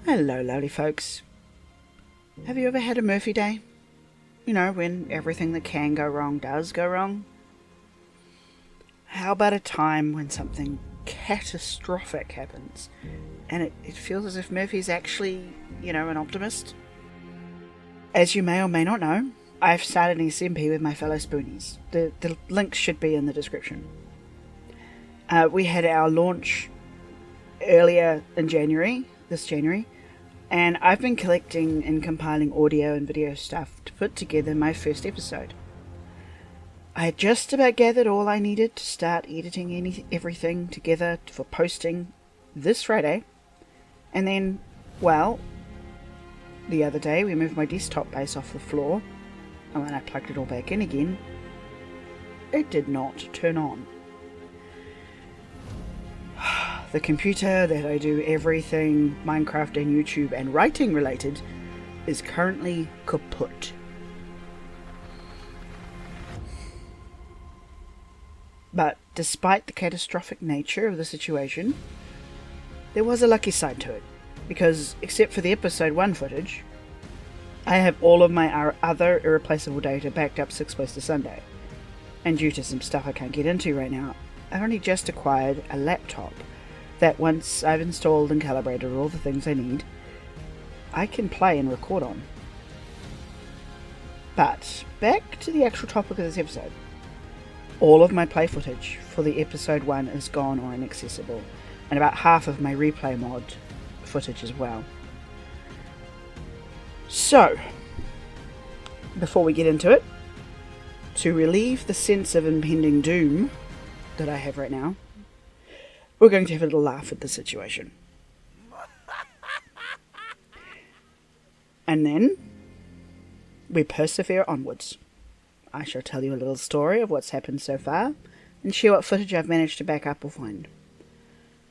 Hello, lovely folks. Have you ever had a Murphy Day? You know, when everything that can go wrong does go wrong? How about a time when something catastrophic happens and it feels as if Murphy's actually, an optimist? As you may or may not know, I've started an SMP with my fellow Spoonies. The links should be in the description. We had our launch earlier in this January, and I've been collecting and compiling audio and video stuff to put together my first episode. I had just about gathered all I needed to start editing everything together for posting this Friday, and then, the other day we moved my desktop base off the floor, and when I plugged it all back in again, it did not turn on. The computer that I do everything Minecraft and YouTube and writing related is currently kaput. But despite the catastrophic nature of the situation, there was a lucky side to it, because except for the episode 1 footage, I have all of my other irreplaceable data backed up 6 ways to Sunday, and due to some stuff I can't get into right now, I've only just acquired a laptop that once I've installed and calibrated all the things I need, I can play and record on. But back to the actual topic of this episode. All of my play footage for the episode 1 is gone or inaccessible, and about half of my replay mod footage as well. So, before we get into it, to relieve the sense of impending doom that I have right now, we're going to have a little laugh at the situation. And then we persevere onwards. I shall tell you a little story of what's happened so far, and share what footage I've managed to back up or find.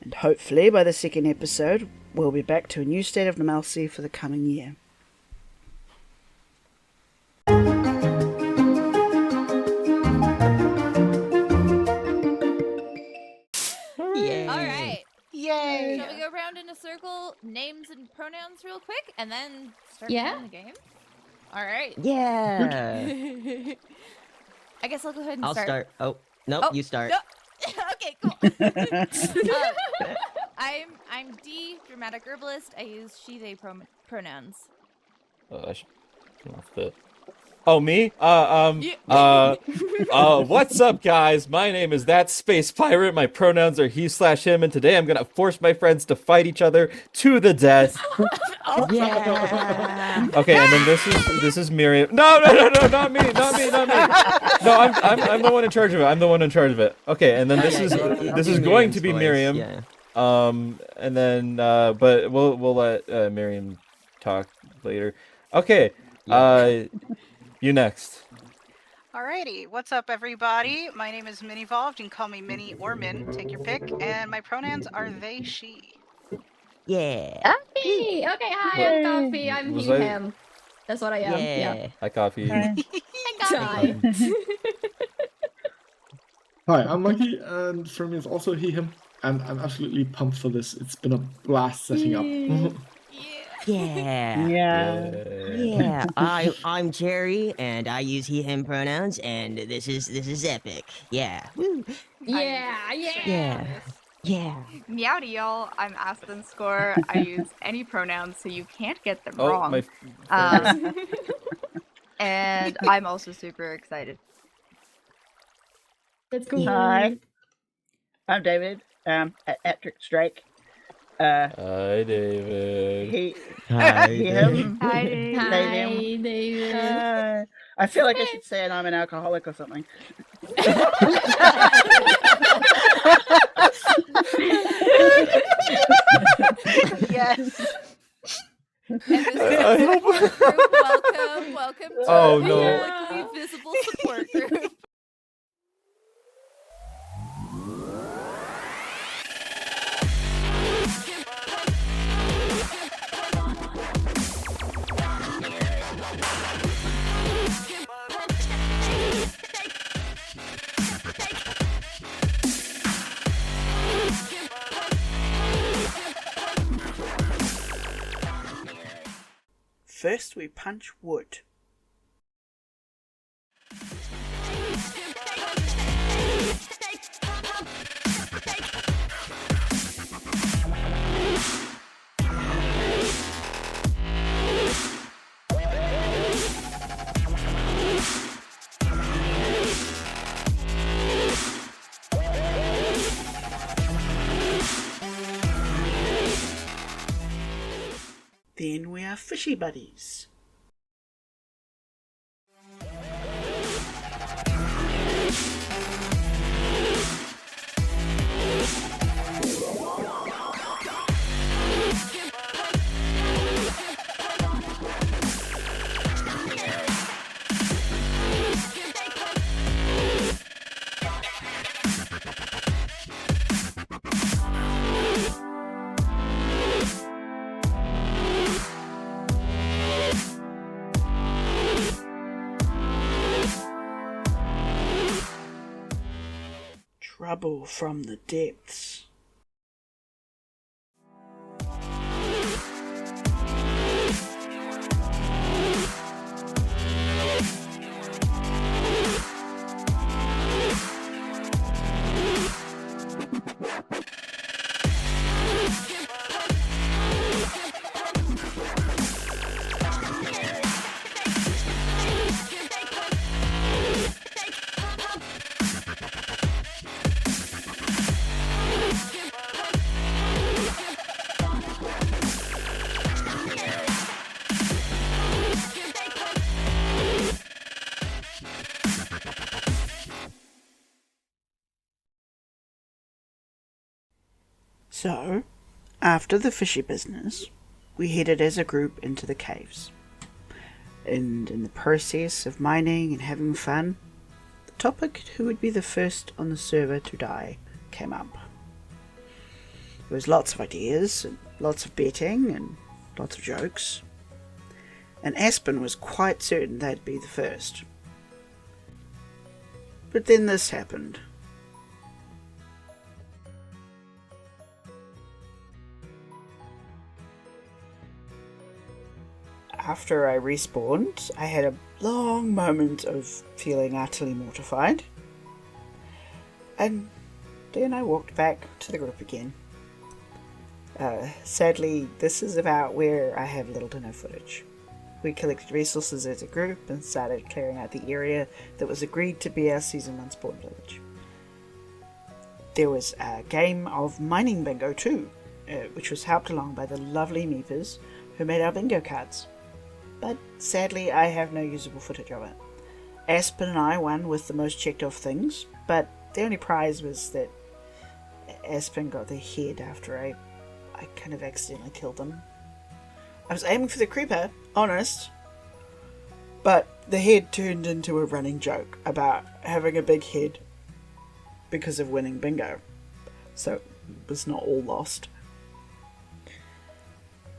And hopefully by the second episode, we'll be back to a new state of normalcy for the coming year. Yay! All right. Yay! Shall we go around in a circle, names and pronouns real quick, and then start playing the game? All right. Yeah. I guess I'll go ahead and I'll start. Oh, nope, you start. No. Okay, cool. I'm D, dramatic herbalist. I use she/they pronouns. I should turn off the... Oh, me? What's up, guys? My name is ThatSpacePirate. My pronouns are he/him, and today I'm gonna force my friends to fight each other to the death. Yeah. Okay, and then this is Miriam. No, not me. No, I'm the one in charge of it. Okay, and then this is going to be Miriam. Yeah. And then but we'll let Miriam talk later. Okay. You next. Alrighty, what's up everybody? My name is Minn Evolved. You can call me Minnie or Minn, take your pick. And my pronouns are they, she. Yeah. Koffi! Okay, hi, I'm Koffi. I'm he, him. That's what I am. Yeah. Hi, Koffi. Hi. Hi, I'm Monkey, and for me it's also he, him. And I'm absolutely pumped for this. It's been a blast setting up. Yeah. I'm Jerry, and I use he/him pronouns, and this is epic. Yeah. Woo. Yeah. Meowdy, y'all. I'm Aspen Score. I use any pronouns, so you can't get them wrong. And I'm also super excited. That's cool. Hi, I'm David. At Drake. Hi, David. Hi, him. Hi, David. Hi, David. I feel like I should say I'm an alcoholic or something. Yes. And this is group. Welcome to the publicly visible support group. first we punch wood. Then we are fishy buddies. Trouble from the depths. So, after the fishy business, we headed as a group into the caves. And in the process of mining and having fun, the topic who would be the first on the server to die came up. There was lots of ideas, and lots of betting, and lots of jokes. And Aspen was quite certain they'd be the first. But then this happened. After I respawned, I had a long moment of feeling utterly mortified. And then I walked back to the group again. Sadly, this is about where I have little to no footage. We collected resources as a group and started clearing out the area that was agreed to be our Season 1 spawn village. There was a game of mining bingo too, which was helped along by the lovely Meepers who made our bingo cards. But sadly I have no usable footage of it. Aspen and I won with the most checked off things, but the only prize was that Aspen got the head after I kind of accidentally killed them. I was aiming for the creeper, honest, but the head turned into a running joke about having a big head because of winning bingo, so it was not all lost.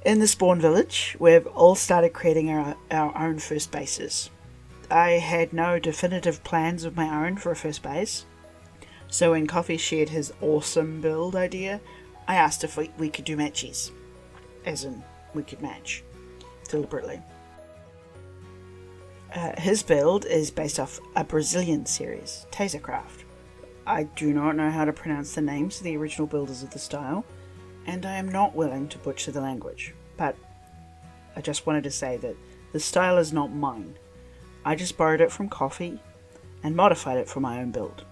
In the spawn village, we've all started creating our own first bases. I had no definitive plans of my own for a first base, so when Koffi shared his awesome build idea, I asked if we could do matches. As in, we could match. Deliberately. His build is based off a Brazilian series, ThisotCraft. I do not know how to pronounce the names of the original builders of the style, and I am not willing to butcher the language, but I just wanted to say that the style is not mine. I just borrowed it from Koffi and modified it for my own build.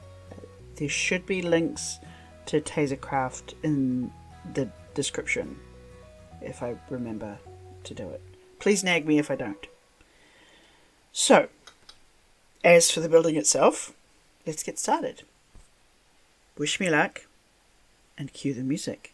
There should be links to ThisotCraft in the description, if I remember to do it. Please nag me if I don't. So, as for the building itself, let's get started. Wish me luck, and cue the music.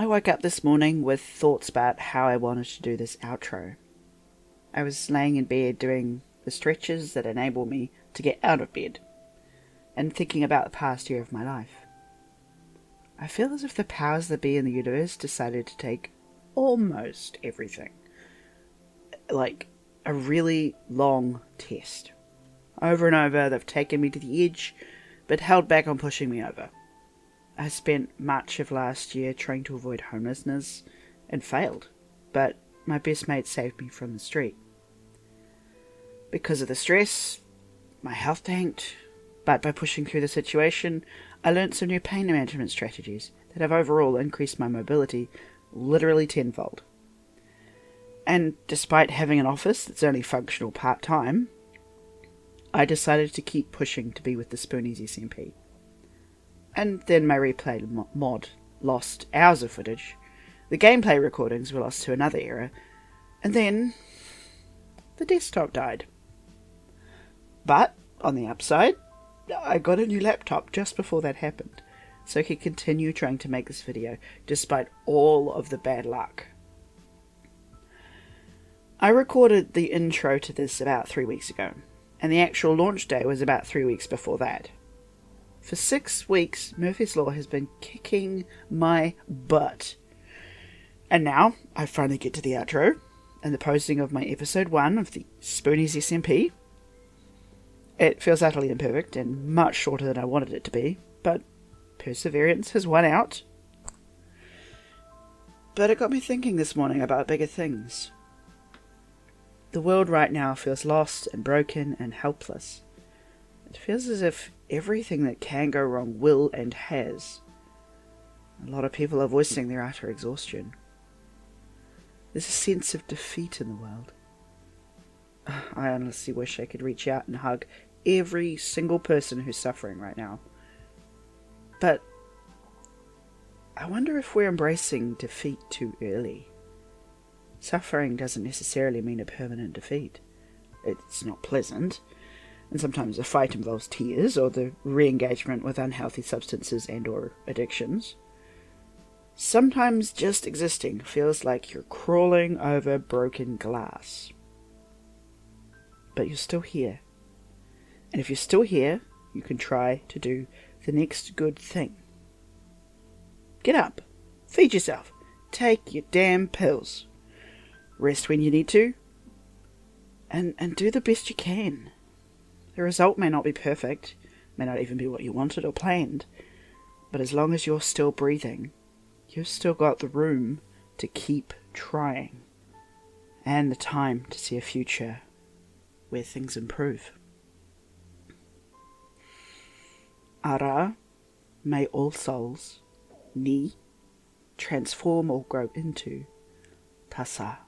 I woke up this morning with thoughts about how I wanted to do this outro. I was laying in bed doing the stretches that enable me to get out of bed, and thinking about the past year of my life. I feel as if the powers that be in the universe decided to take almost everything. Like a really long test. Over and over, they've taken me to the edge, but held back on pushing me over. I spent much of last year trying to avoid homelessness, and failed, but my best mate saved me from the street. Because of the stress, my health tanked, but by pushing through the situation, I learnt some new pain management strategies that have overall increased my mobility literally tenfold. And despite having an office that's only functional part-time, I decided to keep pushing to be with the Spoonie SMP. And then my replay mod lost hours of footage, the gameplay recordings were lost to another era, and then the desktop died. But, on the upside, I got a new laptop just before that happened, so I could continue trying to make this video despite all of the bad luck. I recorded the intro to this about 3 weeks ago, and the actual launch day was about 3 weeks before that. For 6 weeks, Murphy's Law has been kicking my butt. And now, I finally get to the outro, and the posting of my episode 1 of the Spoonie SMP. It feels utterly imperfect, and much shorter than I wanted it to be, but perseverance has won out. But it got me thinking this morning about bigger things. The world right now feels lost and broken and helpless. It feels as if everything that can go wrong will and has. A lot of people are voicing their utter exhaustion. There's a sense of defeat in the world. I honestly wish I could reach out and hug every single person who's suffering right now. But I wonder if we're embracing defeat too early. Suffering doesn't necessarily mean a permanent defeat. It's not pleasant, and sometimes a fight involves tears or the re-engagement with unhealthy substances and or addictions. Sometimes just existing feels like you're crawling over broken glass. But you're still here. And if you're still here, you can try to do the next good thing. Get up, feed yourself, take your damn pills. Rest when you need to, and do the best you can. The result may not be perfect, may not even be what you wanted or planned, but as long as you're still breathing, you've still got the room to keep trying, and the time to see a future where things improve. Ara, may all souls, ni, transform or grow into tasa,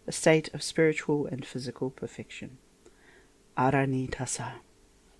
a state of spiritual and physical perfection. Ara ni tasa.